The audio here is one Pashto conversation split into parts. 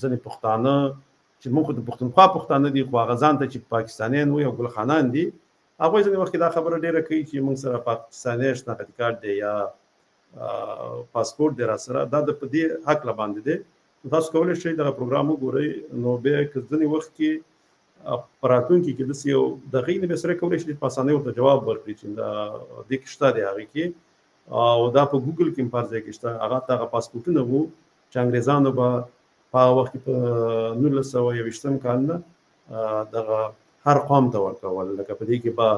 ځنې پښتانه چې موږ د پښتونخوا پښتانه دي خو هغه ځان ته چې پاکستانیان وي او ګلخانان دي هغوی ځینې وخت دا خبره ډېره کوي چې موږ سره پاکستاني شناختي کارت دی یا پاسپورت دی راسره دا د په دې هکله باندې دی تاسو کولی شئ دغه پروګرام وګورئ نو بیا که ځینې وخت کې په راتلونکي کې داسې یو د هغې نه بیا سړی کولی شي په اسانۍ ورته جواب ورکړي چې دې کې شته دی هغې کې او دا په ګوګل کې هم په هر ځای کې شته هغه ته هغه پاسپورټونه وو چې انګریزانو به په هغه وخت کې په 1921 کال نه دغه هر قوم ته ورکول لکه په دې کې به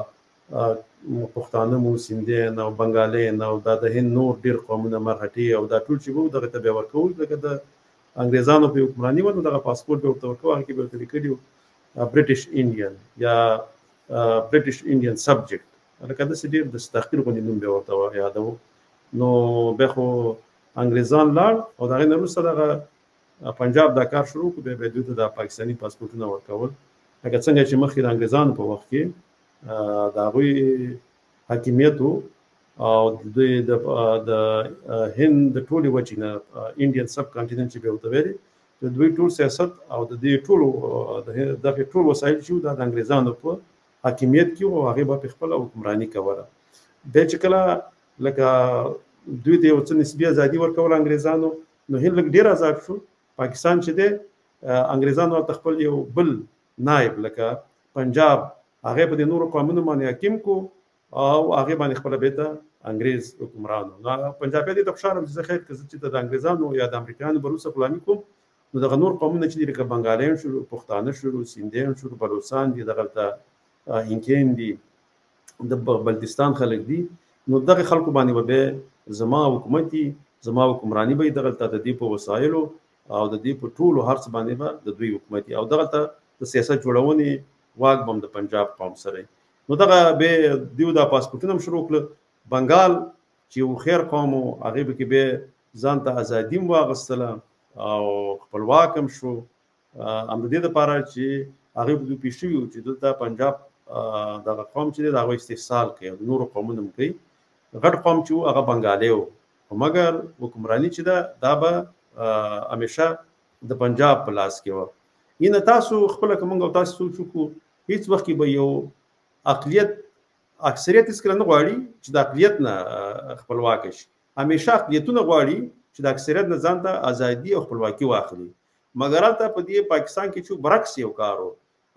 پښتانه مو سیندیان او بنګالیان او دا د هند نور ډېر قومونه مرهټي او دا ټول چې وو دغه ته بیا ورکول لکه د انګریزانو په حکمراني و نو دغه پاسپورټ به ورته ورکوه هغې کې به ورته لیکلي وو برټش انډین یا برټش انډین سبجیکټ لکه داسې ډېر د تحقیر غوندې نوم به ورته یادوو نو بیا خو انګریزان لاړ او د هغې نه وروسته دغه پنجاب دا کار شروع کړو بیا دوی ته د پاکستاني پاسپورټونه ورکول لکه څنګه چې مخکې د انګریزانو په وخت کې د هغوی حاکمیت و او دوی د هند د ټولې وچې نه انډین سب کانټیننټ چې به ورته ویلې د دوی ټول سیاست او د دې ټولو دغه ټول وسایل چې د انګریزانو په حاکمیت کې او هغې به په خپله حکمراني کوله بیا چې کله لکه دوی ته یو څه نسبي ازادي ورکوله انګریزانو نو هند لږ ډېر آزاد شو پاکستان چې دی انګریزانو ورته خپل یو بل نایب لکه پنجاب هغې په دې نورو قومونو باندې حاکم کو او هغې باندې خپله بیرته انګریز حکمران و پنجابیان دې ته خوشحاله وو چې زه خیر که زه چې د انګریزانو یا د امریکایانو به وروسته غلامي کوم نو دغه نور قومونه چې دي لکه بنګالیان شو پښتانه شو سیندیان شو بلوچستان دي دغلته هینکین دي د بلتستان خلک دي نو دغه خلکو باندې به بیا زما حکومت دي زما حکمراني به دغلته د دې په وسایلو او د دې په ټولو هر څه باندې به د دوی حکومت او دغلته د سیاست جوړونې واک به هم د پنجاب قوم سره نو دغه بیا دوی دا پاسپورټونه هم شروع کړل بنګال چې یو خیر قوم و هغې به کې بیا ځان ته ازادي هم واخیستله او خپلواک هم شو هم د دې دپاره چې هغې به دوی پېښ شوي وو چې دلته پنجاب دغه قوم چې دی د هغوی استحصال کوي او د نورو قومونه هم کوي غټ قوم چې و هغه بنګالی و خو مګر حکمراني چې ده دا به همیشه د پنجاب په لاس کې وه اینه تاسو خپله که موږ او تاسو سوچ وکړو هېڅ وخت کې به یو اقلیت اکثریت هېڅکله نه غواړي چې د اقلیت نه خپلواکه شي همیشه اقلیتونه غواړي چې د اکثریت نه ځان ته ازادي او خپلواکي واخلي مګر هلته په دې پاکستان کې چې برعکس یو کار و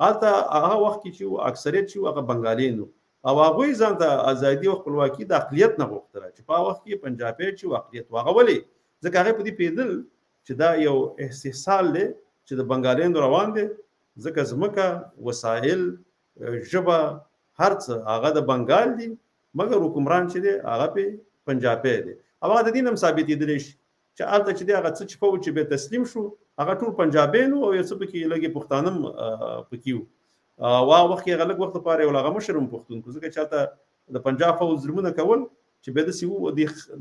هلته هغه وخت کې چې اکثریت چې هغه بنګالیان او هغوی ځان ته ازادي او خپلواکي د اقلیت نه غوښتله چې په هغه وخت کې پنجابی چې اقلیت و هغه ولې ځکه هغې په دې پوهېدل چې دا یو استحصال دی چې د بنګالیانو روان دی ځکه ځمکه وسایل ژبه هر څه هغه د بنګال دي مګر حکمران چې دی هغه پې پنجابی دی او هغه د دې نه هم ثابتېدلی شي چې هلته چې دی هغه څه چې فوج چې بیا تسلیم شو هغه ټول پنجابیان وو او یو څه پکې لږې پښتانه هم پکې وو او هغه وخت کې هغه لږ وخت لپاره یو هغه مشر هم پښتون کړو ځکه چې هلته د پنجاب فوج ظلمونه کول چې بیا داسې وو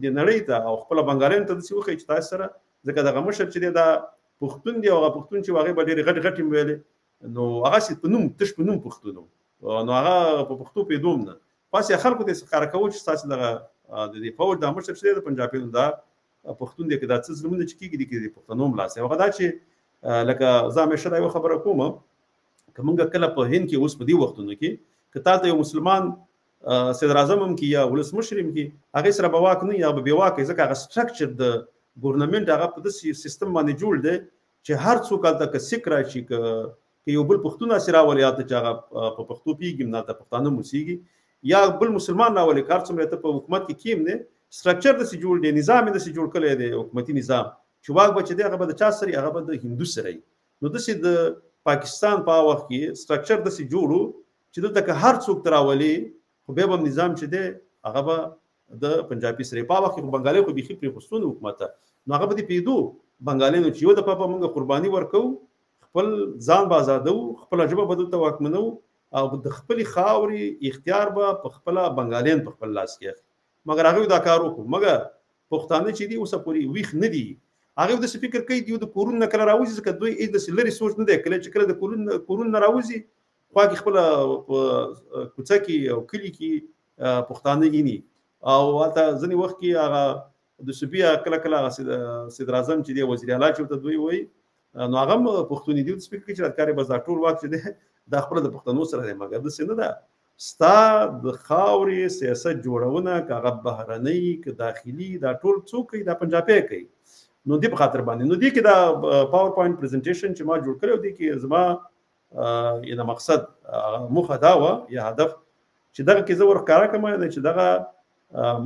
د نړۍ ته او خپله بنګالیانو ته داسې وښیي چې تاسو سره ځکه دغه مشر چې دی دا پښتون دی او هغه پښتون چې هغې به ډېرې غټې غټې هم ویلې نو هغسې په نوم تش په نوم پښتون و نو هغه په پښتو پوهېدو هم نه پاس یې خلکو ته یې ښکاره کوو چې ستاسې دغه د دې فوج دا مشر چې دی د پنجابیانو دا پښتون دی که دا څه ظلمونه چې کېږي دي کې د پښتنو هم لاس هغه دا چې لکه زه همیشه دا یوه خبره کوم که موږ کله په هند کې اوس په دې وختونو کې که تا ته یو مسلمان صدر اعظم هم کې یا ولسمشر هم کې هغې سره به واک نه یا به بې واکه ځکه هغه سټرکچر د ګورنمنټ هغه په داسې سیستم باندې جوړ دی چې هر څوک هلته که سیک راشي که یو بل پښتون هسې راولي هلته چې هغه په پښتو پوهېږي هم هلته پښتانه هم اوسېږي یا بل مسلمان راولي که هر څومره ته په حکومت کې کیم دی سټرکچر داسې جوړ دی نظام یې داسې جوړ کړی دی حکومتي نظام چې واک به چې دی هغه به د چا سره هغه به د هندو سره وي نو داسې د پاکستان په وخت کې سټرکچر داسې جوړ و چې دلته که هر څوک ته راولي خو بیا به نظام چې دی هغه به د پنجابي سره په وخت کې خو بنګالي خو بیخي پرېښودون حکومت ته نو هغه به دې پوهېدو بنګالیانو چې یو دفعه به موږ قرباني ورکوو خپل ځان به ازادوو خپله ژبه به دلته واکمنوو او د خپلې خاورې اختیار به په خپله بنګالیان په خپل لاس کې اخلي مګر هغوی دا کار وکړو مګر پښتانه چې دي اوسه پورې ویښ نه دي هغوی داسې فکر کوي دوی د کورونو نه کله راوځي ځکه دوی هېڅ داسې لرې سوچ نه دی کله چې کله د کورونو نه راوځي خوا کې خپله په کوڅه کې او کلي کې پښتانه ویني او هلته ځینې وخت کې هغه د صوبې کله کله هغه صدر اعظم چې دی وزیر اعلی چې ورته دوی وایي نو هغه پښتون دی سپیکر کې چې راکاري بس دا ټول واک چې دی د خپل د پښتنو سره دی مګر د سینه ده ستا د خاورې سیاست جوړونه کاغه بهرنۍ ک داخلي دا ټول څوک کوي دا پنجابي کوي نو دی په خاطر باندې نو دی کې دا پاور پوینټ پریزنټیشن چې ما جوړ کړو دی کې زما یو مقصد مخه دا و یا هدف چې دغه کې زه ورکاره کوم چې دغه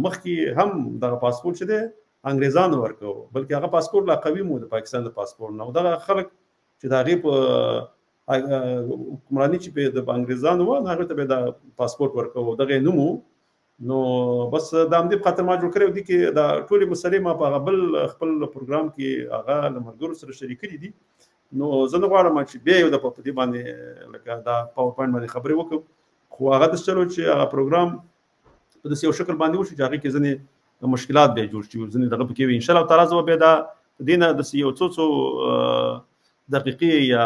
مخکې هم دغه پاسپورت چې دی انګریزانو ورکو بلکې هغه پاسپورت لا قوي مو د پاکستان د پاسپورت نه دغه خلک چې دا غي په حکمرانی چې په د انګریزانو و هغه ته به دا پاسپورت ورکو دغه نومو نو بس دا هم دې خاطر ما جوړ کړو دي کې دا ټولې مسلې ما په غبل خپل پروګرام کې هغه لمرګرو سره شریک کړي دي نو زه نه غواړم چې به یو د په دې باندې لکه دا پاور پوینټ باندې خبرې وکم خو هغه د چلو چې هغه پروګرام په دې یو شکل باندې وشي چې هغه کې ځنې مشکلات به جوړ شي ځنې دغه پکې ان شاء الله تعالی زه به دا دینه د یو څو دقیقې یا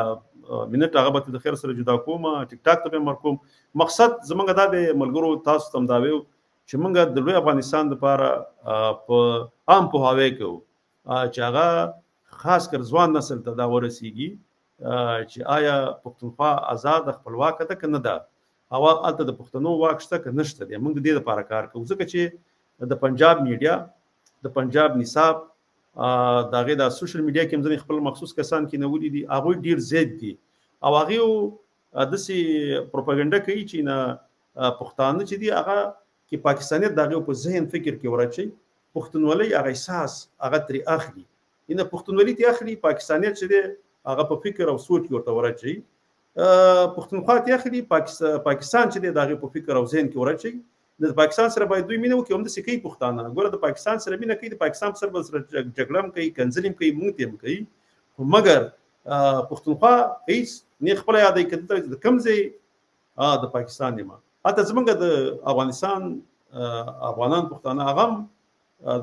منټ هغه به د خیر سره جدا کوم ټیک ټاک ته مرکوم مقصد زمونږ دا د ملګرو تاسو تم دا ویو چې موږ د لوی افغانستان لپاره په عام په هاوی کو چې هغه خاص کر ځوان نسل ته دا ورسیږي چې آیا پښتونخوا آزاد خپلواک ده کنه ده او الته د پښتنو واک شته کنه نشته دی موږ د دې لپاره کار کوو ځکه چې د پنجاب میډیا د پنجاب نصاب دغه د سوشل میډیا کې هم خپل مخصوص کسان کې نولې دي هغه ډیر زیات دي او هغه د سي پروپاګاندا کوي چې نه پښتانه چې دي هغه کې پاکستاني دغه په ذهن فکر کې ورچي پښتونولي هغه احساس هغه تری اخلي ان پښتونولي تی اخلي پاکستانیت چې دي هغه په فکر او سوچ کې ورته ورچي پښتونخوا تی اخلي پاکستان چې دي دغه په فکر او ذهن کې ورچي د پاکستان سره باید دوی مینه وکړي هم د سکی پښتانه ګوره د پاکستان سره مینه کوي د پاکستان سره جګړه کوي کنځلیم کوي مونږ تیم کوي مګر پښتونخوا هیڅ نه خپل یادې کړي د کمزې د پاکستان نیمه اته زمونږ د افغانستان افغانان پښتانه هغه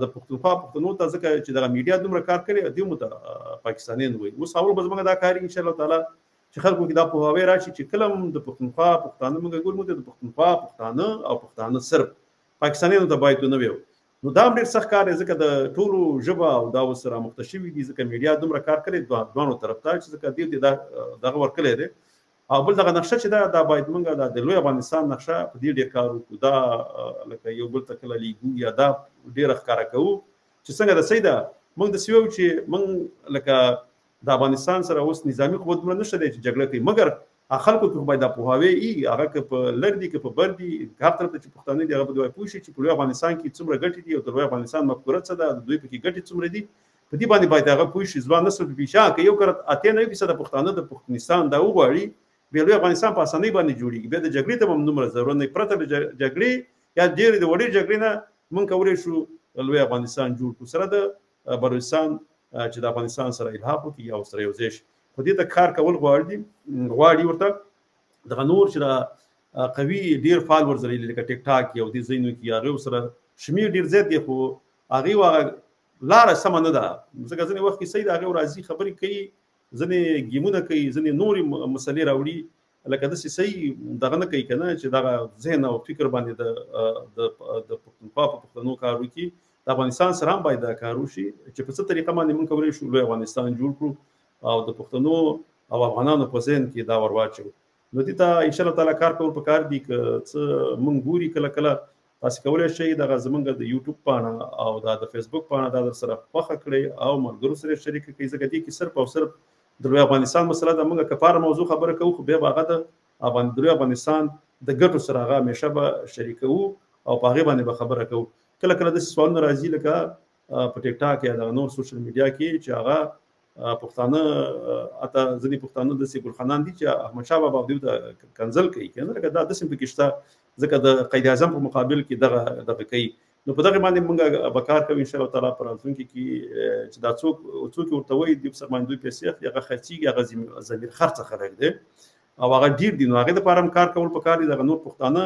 د پښتونخوا پښتنو ته ځکه چې د میډیا دومره کار کوي دوی مو ته پاکستانیان وي اوس اول به زمونږ دا کار ان شاء الله تعالی چې خلکو کې دا په هواوی راشي چې کلم د پښتونخوا پښتانه موږ ګورمو د پښتونخوا پښتانه او پښتانه صرف پاکستانیانو ته باید نه ویو نو دا ډېر سخت کار دی ځکه د ټولو ژبه او دا وسره مختشوي دي ځکه میډیا دومره کار کوي دوه طرف ته چې ځکه دی دا دغه ورکلې دی او بل دغه نقشه چې دا باید موږ د لوی افغانستان نقشه په دې ډېر کار وکړو دا لکه یو بل تکل لیګو یا دا ډېر ښکارا کوو چې څنګه د سیدا موږ د سیو چې موږ لکه د افغانستان سره اوس نظامی قوت مله نشته دی چې جګړه کوي مګر خلکو ته باید په هواوی هغه ک په لردي ک په بردي هر طرف ته پښتانه دی هغه به دوی پوښي چې په افغانستان کې څومره ګټې دي او د افغانستان مفکوره څه ده دوی په کې ګټې څومره دي په دې باندې باید هغه پوښي ځوان نسل په بشا کې یو کړه اته نه فیصد پښتانه د پښتونستان دا وغواړي به لوی افغانستان په اسانۍ باندې جوړیږي به د جګړې ته هم نمبر ضرورت نه پرته د جګړې یا ډېر د وړې جګړې نه مونږ کولای شو لوی افغانستان جوړ کړو سره د بلوچستان چې د افغانستان سره الحاق وکړي او سره یو ځای شي په دې ته کار کول غواړي ورته دغه نور چې قوي ډیر فالوورز لري لکه ټیک ټاک یو دي زینو کې هغه سره شمیر ډیر زیات دی خو هغه لار سم نه ده ځکه ځنې وخت کې سید هغه راځي خبرې کوي ځنې گیمونه کوي ځنې نور مسلې راوړي لکه د صحیح دغه نه کوي کنه چې دغه ذهن او فکر باندې د پښتونخوا په پښتنو کار وکړي د افغانستان سره هم باید دا کار وشي چې په څه طریقه باندې موږ کولای شو لوی افغانستان جوړ کړو او د پښتنو او افغانانو په ذهن کې دا ورواچو نو دې ته ان شاء الله تعالی کار کول پکار دي که څه مونږ ګوري کله کله تاسو کولای شئ دغه زمونږ د یوټیوب پاڼه او د فیسبوک پاڼه دا در سره خوښه کړئ او ملګرو سره شریک کړئ ځکه دې کې صرف او صرف د لوی افغانستان مسله د موږ کفاره موضوع خبره کوو خو به هغه د افغانستان د ګټو سره هغه همیشه به شریکو او په هغه باندې به خبره کوو کله کله د سوالونو راځي لکه په ټیک ټاک یا د نور سوشل میډیا کې چې هغه پښتانه اته ځنی پښتانه د سیګل خانان دي چې احمد شاه بابا دوی ته کنزل کوي کنه لکه دا د سیم پکشته ځکه د قائد اعظم په مقابل کې دغه کوي نو په دغه باندې موږ به کار کوو ان شاء الله تعالی پر راتلونکي کې چې دا څوک ورته وایي د سرمایندوی پیسې هغه خرچي هغه زمير خرڅ خلک دي او هغه ډیر دي نو هغه د پاره کار کول پکار دي دغه نور پښتانه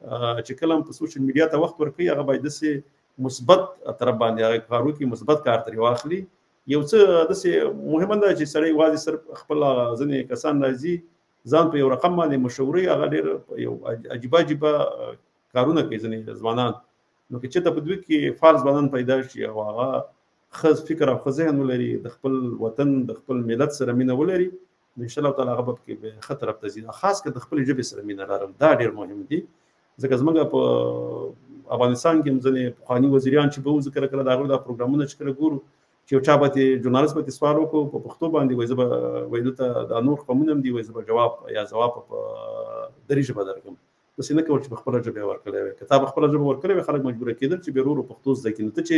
چې کلم په سوشل میډیا ته وخت ورکوي هغه باید د مثبت طرف باندې هغه کارو کې مثبت کار تری واخلي یو څه د مهمه ده چې سړی واځي صرف خپل ځنې کسان راځي ځان په یو رقم باندې مشورې هغه ډېر یو عجیب کارونه کوي ځنې ځوانان نو چې ته په دوی کې فارز ځوانان پیدا شي او هغه ښه فکر او ښه ذهن ولري، د خپل وطن د خپل ملت سره مینه ولري، ان شاء الله تعالی هغه به کې ښه طرف ته ځي. خاص کر د خپل ژبې سره مینه لرل دا ډېر مهم دي، ځکه زموږ په افغانستان کې ځینې پخواني وزیران چې به وو کله کله د هغوی دا پروګرامونه چې کله ګورو چې یو چا به ژورنالست به سوال وکړو په پښتو باندې، وایي زه به وایي دلته دا نور قومونه هم دي، وایي زه به جواب په دري ژبه درکړم. داسې نه کول چې په خپله ژبه یې ورکړی وی. که تا په خپله ژبه ورکړی وی خلک مجبوره کېدل چې بیا ورو ورو پښتو زده کړي. نو ته چې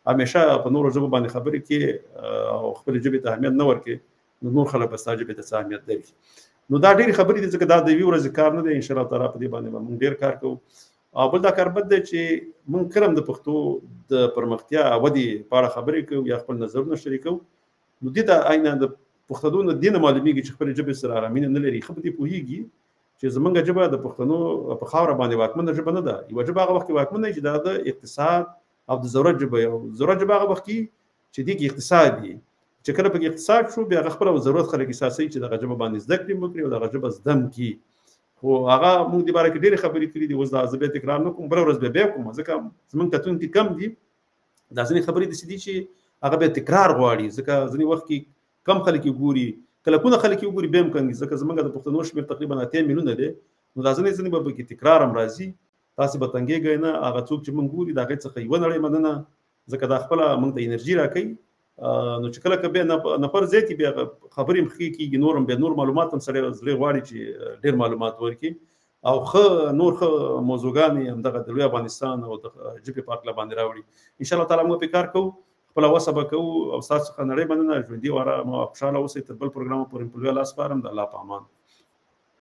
همیشه په نورو ژبو باندې خبرې کې او خپلې ژبې ته اهمیت نه ورکړې، نو نور خلک به ستا ژبې ته څه اهمیت درکړي. نو دا ډېرې خبرې دي، ځکه دا د یوې ورځې کار نه دی. انشاءالله تعالی په دې باندې به موږ ډېر کار کوو. او بل دا کار بد دی چې موږ کله هم د پښتو د پرمختیا ودې په اړه خبرې کوو یا خپل نظرونه شریکوو، نو دې ته عیناً د پښتنو نه دې نه معلومېږي چې خپلې ژبې سره ارامي نه لري. ښه په دې پوهېږي چې زموږ ژبه د پښتنو په خاوره باندې واکمنه ژبه نه ده. یوه ژبه هغه وخت کې واکمنه وي چې دا د اقتصاد او د ضرورت ژبه یو ضرورت ژبه هغه وخت کې چې دې کې اقتصاد وي، چې کله پکې اقتصاد شو بیا هغه خپله ضرورت خلک احساسوي چې دغه ژبه باندې زده کړې وکړي او دغه ژبه زده هم کړي. خو هغه موږ دې باره کې ډېرې خبرې کړي دي، اوس دا زه بیا تکرار نه کوم، بله ورځ بیا کوم، ځکه زموږ کتونکي کم دي. دا ځینې خبرې داسې دي چې هغه بیا تکرار غواړي، ځکه ځینې وخت کې کم خلک یې ګوري، کلکونه خلک یې وګوري بیا هم کم دي، ځکه زموږ د پښتنو شمېر تقریبا 8 میلیونه دی. نو دا ځینې به پکې تکرار هم راځي. تاسې به تنګېږئ نه، هغه څوک چې موږ ګوري د هغې څخه یوه نړۍ مننه، ځکه دا خپله موږ ته انرژي راکوي. نو چې کله که بیا نفر زیات بیا خبرې هم ښې کېږي، نور هم بیا نور معلومات هم سړی زړی غواړي چې ډېر معلومات ورکړي او ښه نور ښه موضوعګانې همدغه د لوی افغانستان او د ژبې په هکله باندې راوړي. انشاءالله تعالی موږ پرې کار کوو، خپله وسه به کوو. او ستاسو څخه نړۍ مننه، ژوندي او ارامه او خوشحاله اوسئ. تر بل پروګرامه پورې په لوی الله سپارم. د الله په امان.